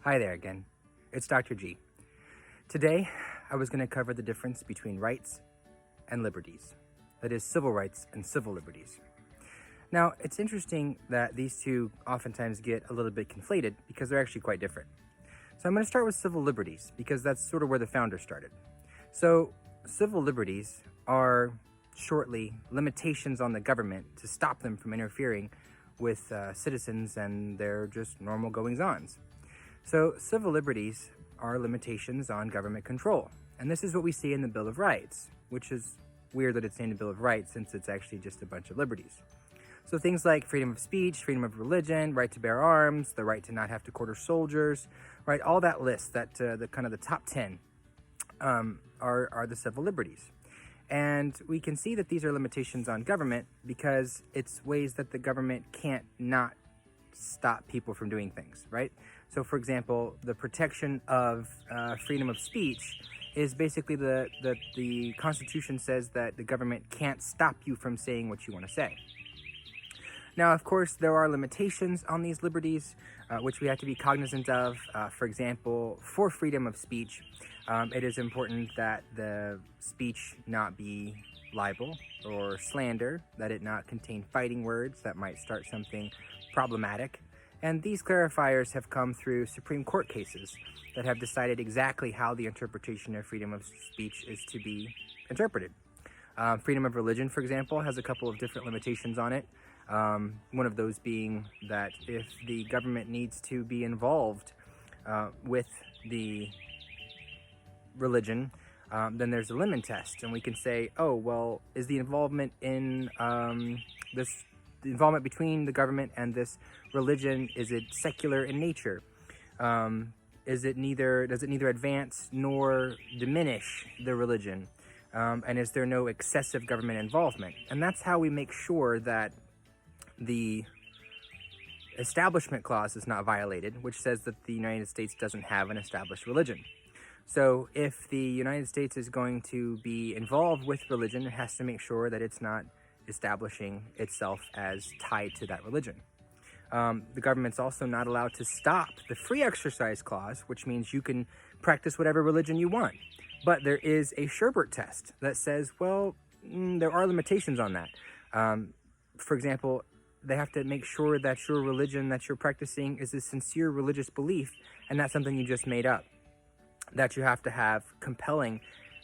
Hi there again, it's Dr. G. Today, I was going to cover the difference between rights and liberties. That is, civil rights and civil liberties. Now, it's interesting that these two oftentimes get a little bit conflated because they're actually quite different. So I'm going to start with civil liberties because that's sort of where the founder started. So civil liberties are shortly limitations on the government to stop them from interfering with citizens and their just normal goings-ons. So civil liberties are limitations on government control. And this is what we see in the Bill of Rights, which is weird that it's named the Bill of Rights since it's actually just a bunch of liberties. So things like freedom of speech, freedom of religion, right to bear arms, the right to not have to quarter soldiers, right? All that list, that the kind of the top 10 are the civil liberties. And we can see that these are limitations on government because it's ways that the government can't not stop people from doing things, right? So for example, the protection of freedom of speech is basically the Constitution says that the government can't stop you from saying what you want to say. Now, of course, there are limitations on these liberties, which we have to be cognizant of. For example, for freedom of speech, it is important that the speech not be libel or slander, that it not contain fighting words that might start something problematic. And these clarifiers have come through Supreme Court cases that have decided exactly how the interpretation of freedom of speech is to be interpreted. Freedom of religion, for example, has a couple of different limitations on it. One of those being that if the government needs to be involved with the religion, then there's a limit test, and we can say, oh, well, is the involvement in the involvement between the government and this religion, is it secular in nature? Does it neither advance nor diminish the religion? And is there no excessive government involvement? And that's how we make sure that the Establishment Clause is not violated, which says that the United States doesn't have an established religion. So if the United States is going to be involved with religion, it has to make sure that it's not establishing itself as tied to that religion. The government's also not allowed to stop the Free Exercise Clause, which means you can practice whatever religion you want. But there is a Sherbert test that says, well, there are limitations on that. For example, they have to make sure that your religion that you're practicing is a sincere religious belief and not something you just made up. That you have to have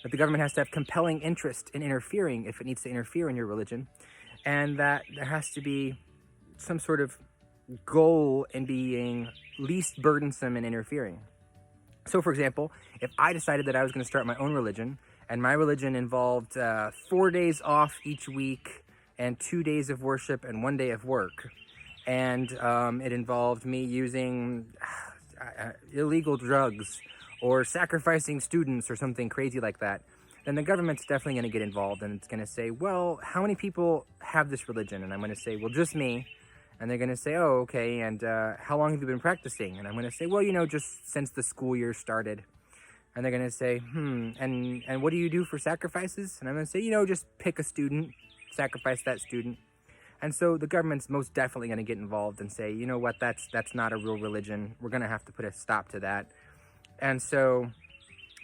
that the government has to have compelling interest in interfering if it needs to interfere in your religion, and that there has to be some sort of goal in being least burdensome in interfering. So for example, if I decided that I was going to start my own religion, and my religion involved 4 days off each week and 2 days of worship and 1 day of work, and it involved me using illegal drugs or sacrificing students or something crazy like that, then the government's definitely going to get involved, and it's going to say, well, how many people have this religion? And I'm going to say, well, just me. And they're going to say, oh, okay, and how long have you been practicing? And I'm going to say, well, just since the school year started. And they're going to say, and what do you do for sacrifices? And I'm going to say, just pick a student, sacrifice that student. And so the government's most definitely going to get involved and say, you know what, that's not a real religion. We're going to have to put a stop to that. And so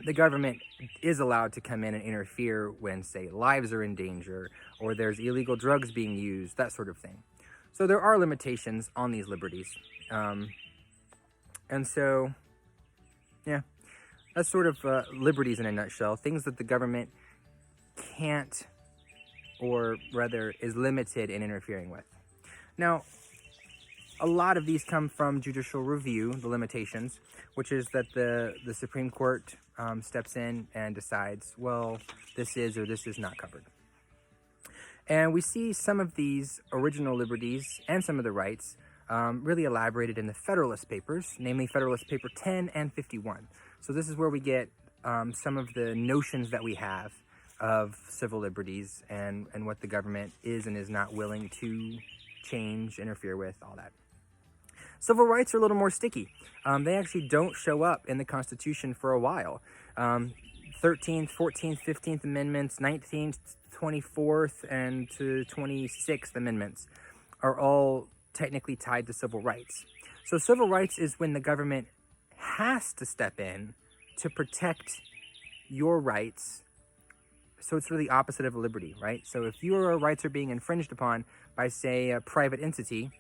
the government is allowed to come in and interfere when, say, lives are in danger or there's illegal drugs being used, that sort of thing. So there are limitations on these liberties. And so, yeah, that's sort of liberties in a nutshell, things that the government can't, or rather is limited in interfering with. Now, a lot of these come from judicial review, the limitations, which is that the Supreme Court steps in and decides, well, this is or this is not covered. And we see some of these original liberties and some of the rights really elaborated in the Federalist Papers, namely Federalist Paper 10 and 51. So this is where we get some of the notions that we have of civil liberties and what the government is and is not willing to change, interfere with, all that. Civil rights are a little more sticky. They actually don't show up in the Constitution for a while. 13th, 14th, 15th Amendments, 19th, 24th, and to 26th Amendments are all technically tied to civil rights. So civil rights is when the government has to step in to protect your rights. So it's really opposite of a liberty, right? So if your rights are being infringed upon by, say, a private entity,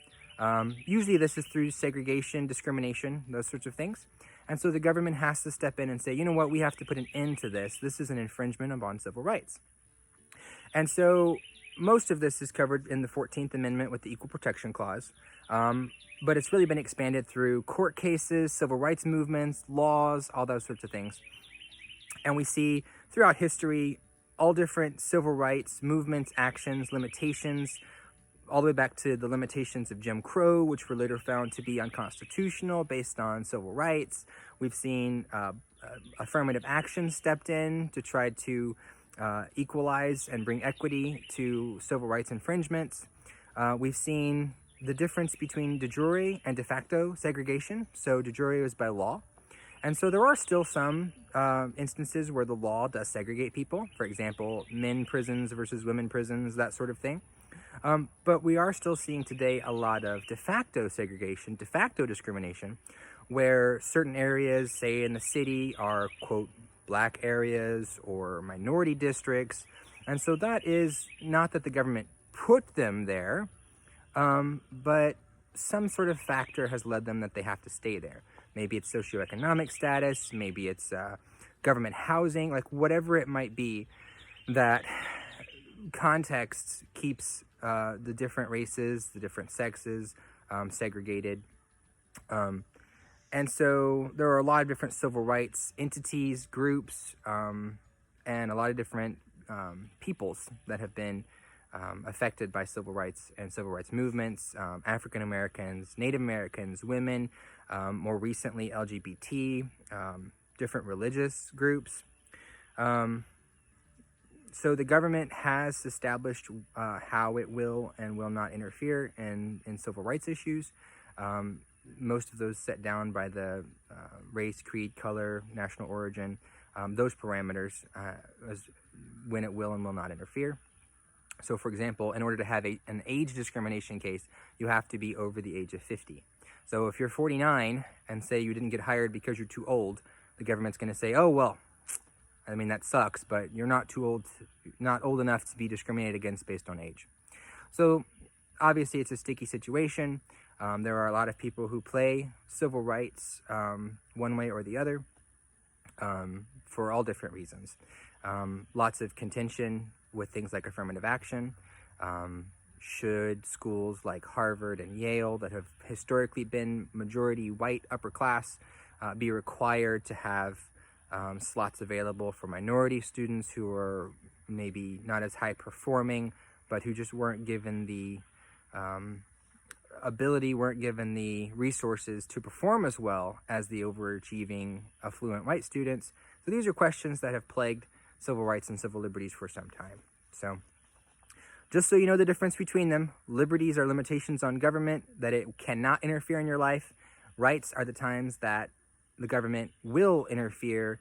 usually this is through segregation, discrimination, those sorts of things. And so the government has to step in and say, you know what, we have to put an end to this. This is an infringement upon civil rights. And so most of this is covered in the 14th Amendment with the Equal Protection Clause. But it's really been expanded through court cases, civil rights movements, laws, all those sorts of things. And we see throughout history all different civil rights movements, actions, limitations, all the way back to the limitations of Jim Crow, which were later found to be unconstitutional based on civil rights. We've seen affirmative action stepped in to try to equalize and bring equity to civil rights infringements. We've seen the difference between de jure and de facto segregation. So de jure is by law. And so there are still some instances where the law does segregate people. For example, men prisons versus women prisons, that sort of thing. But we are still seeing today a lot of de facto segregation, de facto discrimination, where certain areas, say in the city, are, quote, black areas or minority districts. And so that is not that the government put them there, but some sort of factor has led them that they have to stay there. Maybe it's socioeconomic status, maybe it's government housing, like whatever it might be, that context keeps the different races, the different sexes segregated. And so there are a lot of different civil rights entities, groups, and a lot of different peoples that have been affected by civil rights and civil rights movements, African Americans, Native Americans, women, more recently LGBT, different religious groups. So the government has established how it will and will not interfere in civil rights issues. Most of those set down by the race, creed, color, national origin, those parameters as when it will and will not interfere. So for example, in order to have an age discrimination case, you have to be over the age of 50. So if you're 49 and say you didn't get hired because you're too old, the government's going to say, oh, well, I mean, that sucks, but you're not too old, not old enough to be discriminated against based on age. So obviously it's a sticky situation. There are a lot of people who play civil rights one way or the other for all different reasons. Lots of contention with things like affirmative action. Should schools like Harvard and Yale that have historically been majority white upper class be required to have slots available for minority students who are maybe not as high performing, but who just weren't given the ability, weren't given the resources to perform as well as the overachieving affluent white students. So these are questions that have plagued civil rights and civil liberties for some time. So just so you know the difference between them, liberties are limitations on government, that it cannot interfere in your life. Rights are the times that the government will interfere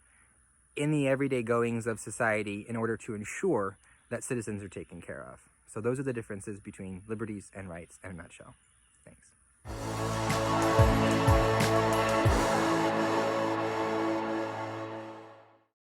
in the everyday goings of society in order to ensure that citizens are taken care of. So those are the differences between liberties and rights in a nutshell. Thanks.